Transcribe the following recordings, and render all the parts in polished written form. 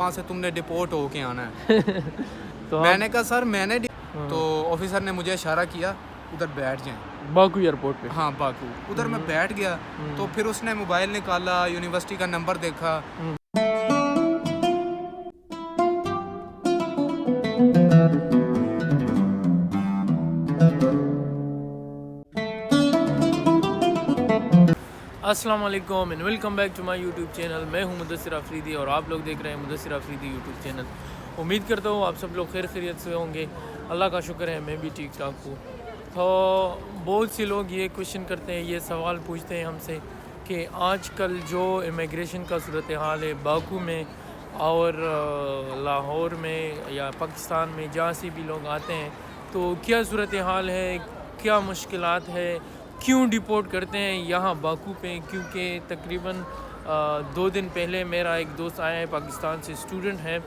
वहाँ से तुमने डिपोर्ट होके आना है। तो मैंने कहा सर तो ऑफिसर ने मुझे इशारा किया उधर बैठ जाएं। बाकू एयरपोर्ट पे। हाँ बाकू, उधर मैं बैठ गया। तो फिर उसने मोबाइल निकाला, यूनिवर्सिटी का नंबर देखा। अस्सलाम वालेकुम and welcome back to my YouTube channel. मैं हूं मुदस्सिर अफरीदी और आप लोग देख रहे हैं मुदस्सिर अफरीदी यूट्यूब चैनल। उम्मीद करता हूं आप सब लोग खैर खैरियत से होंगे। अल्लाह का शुक्र है मैं भी ठीक ठाक हूं। तो बहुत से लोग ये क्वेश्चन करते हैं, ये सवाल पूछते हैं हमसे कि आजकल जो इमिग्रेशन का सूरत हाल है बाकू में और लाहौर में या पाकिस्तान में, जहाँ से भी लोग आते हैं, तो क्या सूरत हाल है, क्या मुश्किलात है, क्यों डिपोर्ट करते हैं यहाँ बाकू पे। क्योंकि तकरीबन 2 दिन पहले मेरा एक दोस्त आया है पाकिस्तान से, स्टूडेंट है,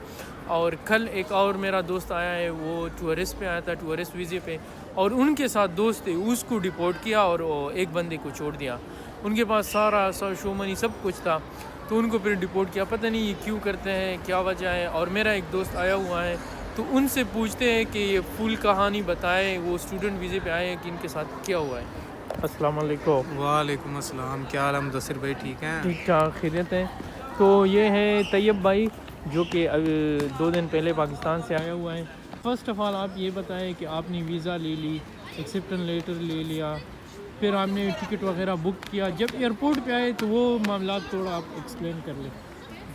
और कल एक और मेरा दोस्त आया है, वो टूरिस्ट पे आया था, टूरिस्ट वीज़े पे, और उनके साथ दोस्त थे, उसको डिपोर्ट किया और एक बंदे को छोड़ दिया। उनके पास सारा शो मनी सब कुछ था, तो उनको फिर डिपोर्ट किया। पता नहीं ये क्यों करते हैं, क्या वजह है। और मेरा एक दोस्त आया हुआ है, तो उनसे पूछते हैं कि ये फुल कहानी बताए, वो स्टूडेंट वीज़े पे आए हैं, कि इनके साथ क्या हुआ है। अस्सलाम वालेकुम। वालेकुम अस्सलाम, क्या हाल है मुदस्सिर भाई, ठीक हैं? ठीक ठाक खैरियत है। तो ये है तैयब भाई, जो कि 2 दिन पहले पाकिस्तान से आया हुआ है। फ़र्स्ट ऑफ़ ऑल आप ये बताएं कि आपने वीज़ा ले ली, एक्सेप्टेंस लेटर ले लिया, फिर आपने टिकट वगैरह बुक किया, जब एयरपोर्ट पे आए तो वो मामला थोड़ा आप एक्सप्लेन कर लें।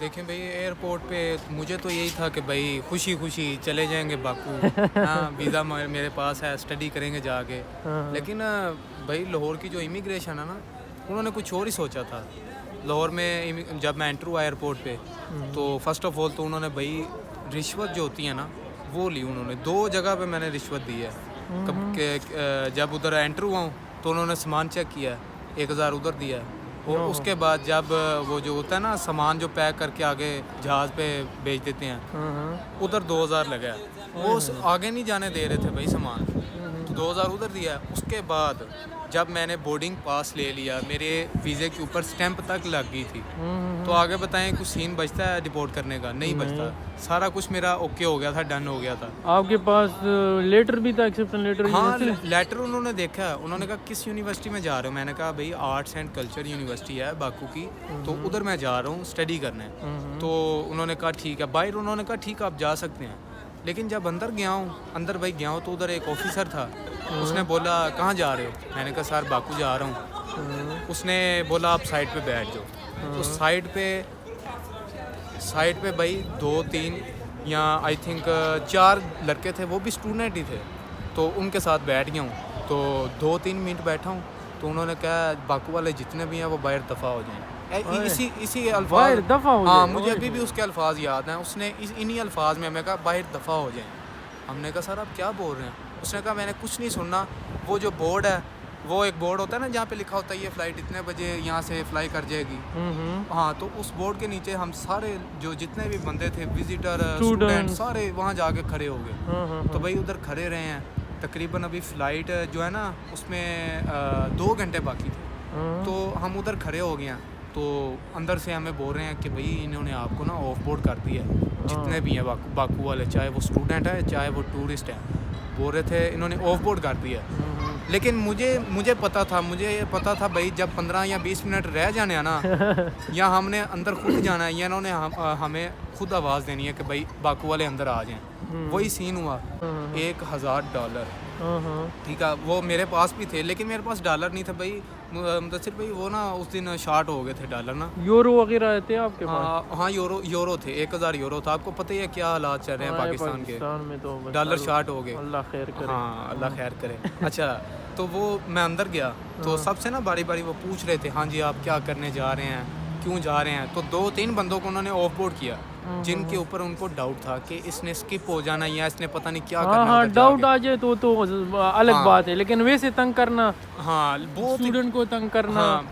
देखें भाई, एयरपोर्ट पे मुझे तो यही था कि भाई खुशी खुशी चले जाएंगे बाकू। हाँ, वीज़ा मेरे पास है, स्टडी करेंगे जाके। लेकिन भाई लाहौर की जो इमिग्रेशन है ना, उन्होंने कुछ और ही सोचा था। लाहौर में जब मैं एंटर हुआ एयरपोर्ट पे, तो फर्स्ट ऑफ ऑल तो उन्होंने भाई रिश्वत जो होती है ना वो ली। उन्होंने 2 जगह पे मैंने रिश्वत दी है। जब उधर एंटर हुआ हूँ तो उन्होंने सामान चेक किया, 1000 उधर दिया है। और उसके बाद जब वो जो होता है ना सामान जो पैक करके आगे जहाज़ पे भेज देते हैं, उधर 2000 लगा है। वो आगे नहीं जाने दे रहे थे भाई सामान, तो 2000 उधर दिया है। उसके बाद जब मैंने बोर्डिंग पास ले लिया, मेरे वीज़े के ऊपर स्टैंप तक लग गई थी, तो आगे बताएं कुछ सीन बचता है डिपोर्ट करने का? नहीं बचता। सारा कुछ मेरा ओके हो गया था, डन हो गया था। आपके पास लेटर भी था, एक्सेप्टेंस लेटर? हाँ, लेटर उन्होंने देखा। उन्होंने कहा किस यूनिवर्सिटी में जा रहे हो? मैंने कहा भाई आर्ट्स एंड कल्चर यूनिवर्सिटी है बाकू की, तो उधर मैं जा रहा हूँ स्टडी करने। तो उन्होंने कहा ठीक है। बाहर उन्होंने कहा ठीक है आप जा सकते हैं। लेकिन जब अंदर गया हूँ तो उधर एक ऑफिसर था। उसने बोला कहाँ जा रहे हो? मैंने कहा सर बाकू जा रहा हूँ। उसने बोला आप साइड पे बैठ जाओ। तो साइड पे भाई 2-3 या आई थिंक 4 लड़के थे, वो भी स्टूडेंट ही थे। तो उनके साथ बैठ गया हूँ। तो 2-3 मिनट बैठा हूँ, तो उन्होंने कहा बाकू वाले जितने भी हैं वो बाहर दफ़ा हो जाएं। इसी अल्फाज दफ़ा हो हाँ, जाए। मुझे अभी भी उसके अल्फाज याद हैं। उसने इन्हीं अल्फाज में, मैं कहा बाहर दफ़ा हो जाएं। हमने कहा सर आप क्या बोल रहे हैं? उसने कहा मैंने कुछ नहीं सुनना। वो जो बोर्ड है, वो एक बोर्ड होता है ना जहाँ पे लिखा होता है ये फ़्लाइट इतने बजे यहाँ से फ़्लाई कर जाएगी। हाँ, तो उस बोर्ड के नीचे हम सारे जो जितने भी बंदे थे, विजिटर, स्टूडेंट, सारे वहाँ जाके खड़े हो गए। तो भाई उधर खड़े रहे हैं तकरीबन। अभी फ़्लाइट जो है ना उसमें 2 घंटे बाकी थे। तो हम उधर खड़े हो गए हैं। तो अंदर से हमें बोल रहे हैं कि भाई इन्होंने आपको ना ऑफ बोर्ड कर दिया है, जितने भी हैं बाकू वाले, चाहे वो स्टूडेंट है चाहे वो टूरिस्ट है, बोल रहे थे इन्होंने ऑफ बोर्ड कर दिया। लेकिन मुझे पता था भाई जब 15 या 20 मिनट रह जाने हैं ना, या हमने अंदर खुद जाना है, या इन्होंने हमें खुद आवाज़ देनी है कि भाई बाकू वाले अंदर आ जाएं। वही सीन हुआ। $1000, ठीक है, वो मेरे पास भी थे, लेकिन मेरे पास डॉलर नहीं था भाई। मुदस्सिर भाई वो ना उस दिन शार्ट हो गए थे डॉलर ना। यूरो वगैरह थे आपके पास? हाँ, यूरो थे। 1000 यूरो था। आपको पता ही है क्या हालात चल रहे हैं पाकिस्तान के में, तो डॉलर शार्ट हो गए। अल्लाह खैर करे। हाँ, अल्लाह खैर करे। अच्छा, तो वो मैं अंदर गया तो सबसे ना बारी बारी वो पूछ रहे थे हाँ जी आप क्या करने जा रहे हैं, क्यों जा रहे हैं। तो 2-3 बंदों को उन्होंने ऑफ बोर्ड किया, जिनके ऊपर उनको डाउट था कि इसने स्किप हो जाना या इसने पता नहीं क्या करना। हाँ, डाउट आ जाए तो अलग बात है, लेकिन वैसे तंग करना, हाँ, स्टूडेंट को तंग करना। हाँ,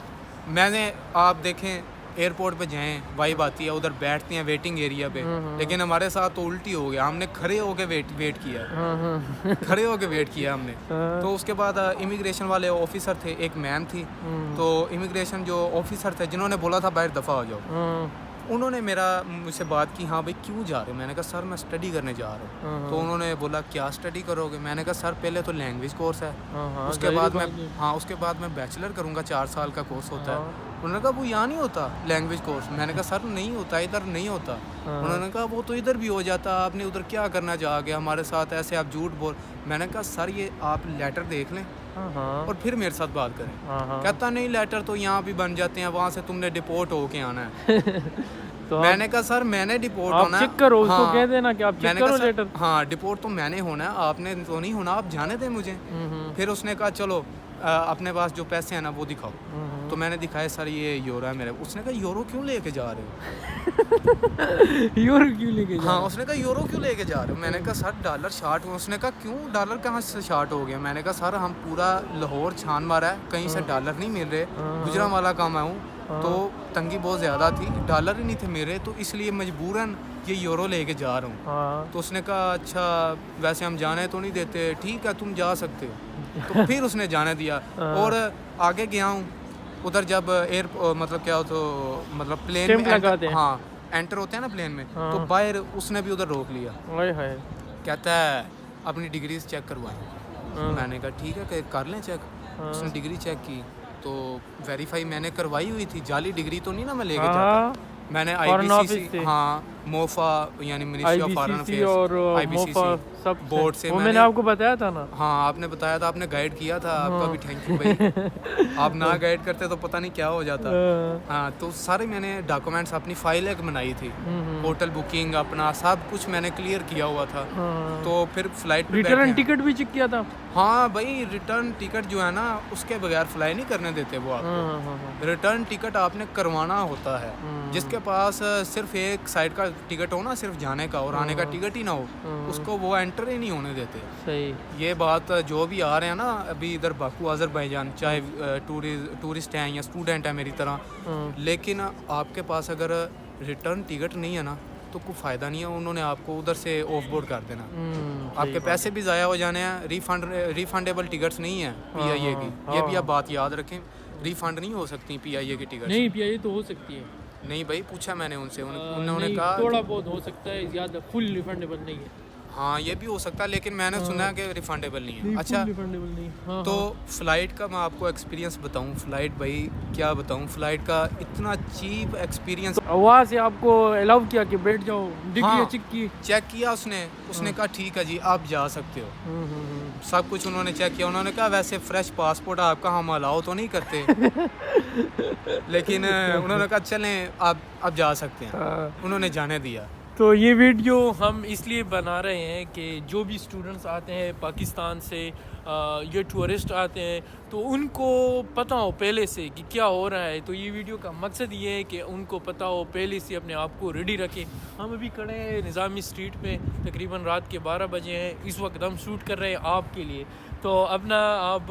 मैंने आप देखें एयरपोर्ट पे जाएं, वाइब आती है, उधर बैठते हैं वेटिंग एरिया पे, लेकिन हमारे साथ तो उल्टी हो गया। हमने खड़े होके वेट किया। खड़े होके वेट किया हमने। तो उसके बाद इमिग्रेशन वाले ऑफिसर थे, एक मैम थी। तो इमिग्रेशन जो ऑफिसर थे जिन्होंने बोला था बाहर दफ़ा हो जाओ, उन्होंने मुझसे बात की, हाँ भाई क्यों जा रहे हो? मैंने कहा सर मैं स्टडी करने जा रहा हूँ। तो उन्होंने बोला क्या स्टडी करोगे? मैंने कहा सर पहले तो लैंग्वेज कोर्स है, उसके बाद मैं बैचलर करूँगा, 4 साल का कोर्स होता है। उन्होंने कहा वो यहाँ नहीं होता लैंग्वेज कोर्स। मैंने कहा सर नहीं होता, इधर नहीं होता। उन्होंने कहा वो तो इधर भी हो जाता, आपने उधर क्या करना चाह गया हमारे साथ, ऐसे आप झूठ बोल। मैंने कहा सर ये आप लेटर देख लें और फिर मेरे साथ बात करें। कहता नहीं लेटर तो यहाँ भी बन जाते हैं, वहाँ से तुमने डिपोर्ट होके आना है। तो मैंने कहा सर मैंने डिपोर्ट होना है, चेक करो उसको कह देना कि आप चेक करो लेटर। हाँ डिपोर्ट तो मैंने होना है, आपने तो नहीं होना, आप जाने दें मुझे। फिर उसने कहा चलो अपने पास जो पैसे हैं ना वो दिखाओ। तो मैंने दिखाए सर ये यूरो है मेरे। उसने कहा यूरो क्यों लेके जा रहे हो? यूरो क्यों लेके जा रहे हो? हाँ उसने कहा यूरो क्यों लेके जा रहे हो? मैंने कहा सर डॉलर शार्ट हुआ। उसने कहा क्यों डॉलर कहाँ से शार्ट हो गया? मैंने कहा सर हम पूरा लाहौर छान मारा है, कहीं से डॉलर नहीं मिल रहे, गुजरांवाला का मैं हूँ, तो तंगी बहुत ज़्यादा थी, डॉलर ही नहीं थे मेरे, तो इसलिए मजबूरन ये यूरो लेके जा रहा हूँ। तो उसने कहा अच्छा वैसे हम जाने तो नहीं देते, ठीक है तुम जा सकते हो। तो फिर उसने जाने दिया और आगे गया हूँ। उधर जब मतलब क्या हो तो मतलब प्लेन में एंटर होते हैं ना प्लेन में, तो बाहर उसने भी उधर रोक लिया। कहता है अपनी डिग्री चेक करवाएं। मैंने कहा ठीक है कर लें चेक। उसने डिग्री चेक की तो वेरीफाई मैंने करवाई हुई थी, जाली डिग्री तो नहीं ना मैं लेके जाता। मैंने IBCC मोफा यानी मिनिस्ट्री ऑफ फॉरेन अफेयर्स और IBCC सब बोर्ड से मैंने आपको बताया था ना। हाँ आपने बताया था, आपने गाइड किया था, आपका भी थैंक यू भाई। आप ना गाइड करते तो पता नहीं क्या हो जाता। हाँ तो सारे मैंने डॉक्यूमेंट्स अपनी फाइल एक बनाई थी, होटल बुकिंग अपना सब कुछ मैंने क्लियर किया हुआ था। तो फिर फ्लाइट पे रिटर्न टिकट भी चेक किया था। हाँ भाई रिटर्न टिकट जो है ना उसके बगैर फ्लाई नहीं करने देते वो आपको। रिटर्न टिकट आपने करवाना होता है। जिसके पास सिर्फ एक साइड का टिकट हो ना, सिर्फ जाने का और आने का टिकट ही ना हो, उसको वो एंटर ही नहीं होने देते। सही। ये बात जो भी आ रहे हैं ना अभी इधर बाकू अज़रबैजान, चाहे टूरिस्ट हैं या स्टूडेंट हैं मेरी तरह, लेकिन आपके पास अगर रिटर्न टिकट नहीं है ना तो कोई फ़ायदा नहीं है, उन्होंने आपको उधर से ऑफ बोर्ड कर देना। आपके पैसे भी ज़ाया हो जाने हैं। रिफंडेबल टिकट्स नहीं है PIA की, ये भी आप बात याद रखें, रिफंड नहीं हो सकती PIA की टिकट। नहीं PIA तो हो सकती है। नहीं भाई पूछा मैंने उनसे, उन्होंने कहा थोड़ा बहुत हो सकता है, ज़्यादा फुल रिफंडेबल नहीं है। हाँ ये भी हो सकता है, लेकिन मैंने सुना कि रिफंडेबल नहीं है। अच्छा रिफंडेबल नहीं। तो फ़्लाइट का मैं आपको एक्सपीरियंस बताऊं, फ़्लाइट भाई क्या बताऊं, फ़्लाइट का इतना चीप एक्सपीरियंस। वहाँ से आपको अलाउ किया कि बैठ जाओ, डिग्री चेक किया उसने कहा ठीक है जी आप जा सकते हो। सब कुछ उन्होंने चेक किया। उन्होंने कहा वैसे फ्रेश पासपोर्ट आपका हम अलाउ तो नहीं करते लेकिन उन्होंने कहा चलें आप जा सकते हैं। उन्होंने जाने दिया। तो ये वीडियो हम इसलिए बना रहे हैं कि जो भी स्टूडेंट्स आते हैं पाकिस्तान से, ये टूरिस्ट आते हैं, तो उनको पता हो पहले से कि क्या हो रहा है। तो ये वीडियो का मकसद ये है कि उनको पता हो, पहले से अपने आप को रेडी रखें। हम अभी खड़े हैं निज़ामी स्ट्रीट पे, तकरीबन रात के 12 बजे हैं। इस वक्त हम शूट कर रहे हैं आपके लिए, तो अपना आप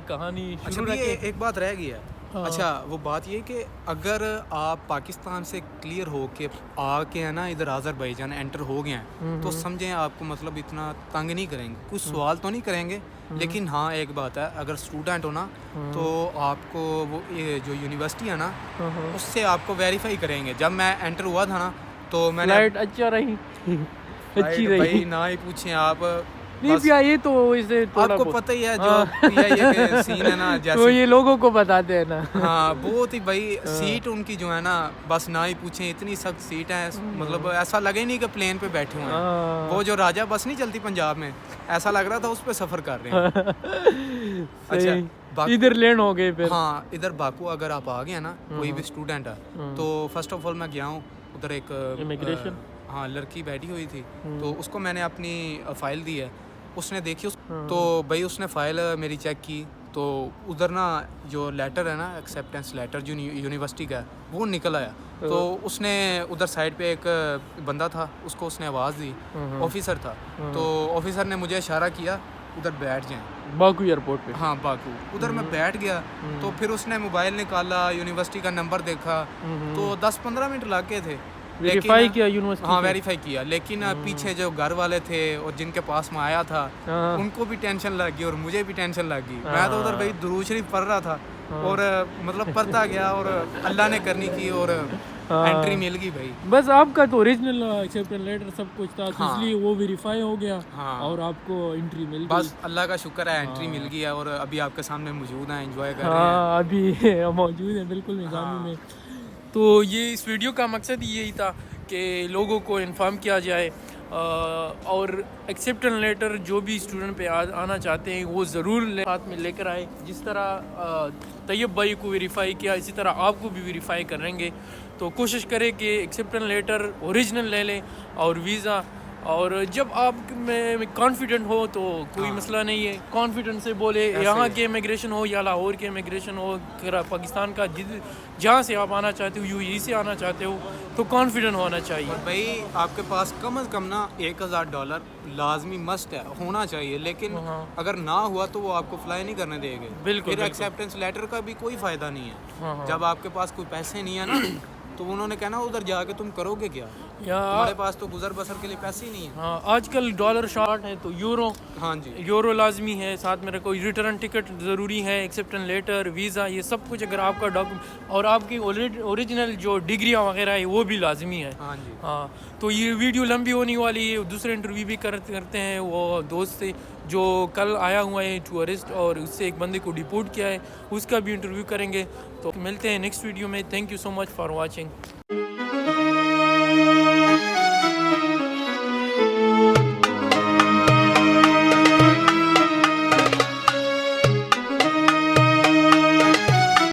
कहानी शुरू रखें। एक बात रह गई है। अच्छा वो बात ये कि अगर आप पाकिस्तान से क्लियर हो के आके है ना इधर अज़रबैजान एंटर हो गए हैं तो समझें आपको मतलब इतना तंग नहीं करेंगे, कुछ सवाल तो नहीं करेंगे, लेकिन हाँ एक बात है अगर स्टूडेंट हो ना तो आपको वो ये जो यूनिवर्सिटी है ना उससे आपको वेरीफाई करेंगे। जब मैं एंटर हुआ था ना तो मैंने अच्छा रही अच्छी रही भाई ना ही पूछें आप। नहीं PIA तो इसे आपको पता ही है जो PIA के सीन है ना, जैसे तो ये लोगों को बताते हैं ना। हाँ बहुत ही भाई सीट उनकी जो है ना बस ना ही पूछें, इतनी सख्त सीट है, मतलब ऐसा लगे नहीं कि प्लेन पे बैठे हुए हैं। वो जो राजा बस नहीं चलती पंजाब में, ऐसा लग रहा था उस पर सफ़र कर रहे हैं। अच्छा इधर लैंड हो गए फिर। हाँ इधर बाकू अगर आप आ गए ना कोई भी स्टूडेंट है तो फर्स्ट ऑफ ऑल मैं गया हूँ उधर एक इमिग्रेशन, हाँ लड़की बैठी हुई थी तो उसको मैंने अपनी फ़ाइल दी है, उसने देखी तो भाई उसने फ़ाइल मेरी चेक की तो उधर ना जो लेटर है ना एक्सेप्टेंस लेटर जो यूनिवर्सिटी का है वो निकल आया। तो उसने उधर साइड पे एक बंदा था, उसको उसने आवाज़ दी, ऑफिसर था, तो ऑफिसर ने मुझे इशारा किया उधर बैठ जाएं बाकू एयरपोर्ट पे। हाँ बाकू, उधर मैं बैठ गया तो फिर उसने मोबाइल निकाला, यूनिवर्सिटी का नंबर देखा, तो 10-15 मिनट लग गए थे। वेरीफाई किया यूनिवर्सिटी? हाँ वेरीफाई किया, लेकिन पीछे जो घर वाले थे और जिनके पास मैं आया था उनको भी टेंशन लग गई और मुझे भी टेंशन लग गई। मैं तो उधर भाई दुरूद शरीफ पढ़ रहा था और मतलब पढ़ता गया और अल्लाह ने करनी की और हाँ। एंट्री मिल गई भाई। बस आपका तो ओरिजिनल एक्सेप्टेंस लेटर सब कुछ था, तो हाँ। इसलिए वो वेरीफाई हो गया हाँ। और आपको एंट्री मिल गई। बस अल्लाह का शुक्र है, एंट्री मिल गई है और अभी आपके सामने मौजूद हैं, एंजॉय कर रहे हैं। हाँ अभी मौजूद है बिल्कुल निज़ामी हाँ। में। तो ये इस वीडियो का मकसद यही था कि लोगों को इन्फॉर्म किया जाए और एक्सेप्टेंस लेटर जो भी स्टूडेंट पे आना चाहते हैं वो ज़रूर साथ में लेकर आए। जिस तरह तैयब भाई को वेरीफाई किया, इसी तरह आपको भी वेरीफाई करेंगे। तो कोशिश करें कि एक्सेप्टेंस लेटर ओरिजिनल ले लें और वीज़ा, और जब आप में कॉन्फिडेंट हो तो कोई मसला नहीं है, कॉन्फिडेंट से बोले, यहाँ के इमिग्रेशन हो या लाहौर के इमिग्रेशन हो, पाकिस्तान का जहाँ से आप आना चाहते हो, यूएई से आना चाहते हो, तो कॉन्फिडेंट होना चाहिए। और भाई आपके पास कम अज़ कम ना $1000 लाजमी मस्ट है, होना चाहिए। लेकिन हाँ। अगर ना हुआ तो वो आपको फ्लाई नहीं करने देंगे। बिल्कुल, फिर बिल्कुल। एक्सेप्टेंस लेटर का भी कोई फ़ायदा नहीं है। हाँ। जब आपके पास कोई पैसे नहीं है ना तो उन्होंने कहना उधर जाके तुम करोगे क्या, या तुम्हारे पास तो गुजर बसर के लिए पैसे ही नहीं है। हाँ, आजकल डॉलर शॉर्ट है तो हाँ जी। यूरो लाजमी है, साथ में कोई रिटर्न टिकट ज़रूरी है, एक्सेप्टेंस लेटर, वीज़ा, ये सब कुछ अगर आपका डॉक्यूमेंट और आपकी ओरिजिनल जो डिग्रियाँ वगैरह है वो भी लाजमी है। हाँ जी। हाँ, तो ये वीडियो लंबी होने वाली है। दूसरे इंटरव्यू भी करते हैं, वो दोस्त से जो कल आया हुआ है टू अरेस्ट और उससे एक बंदे को डिपोर्ट किया है, उसका भी इंटरव्यू करेंगे। तो मिलते हैं नेक्स्ट वीडियो में। Thank you so much for watching.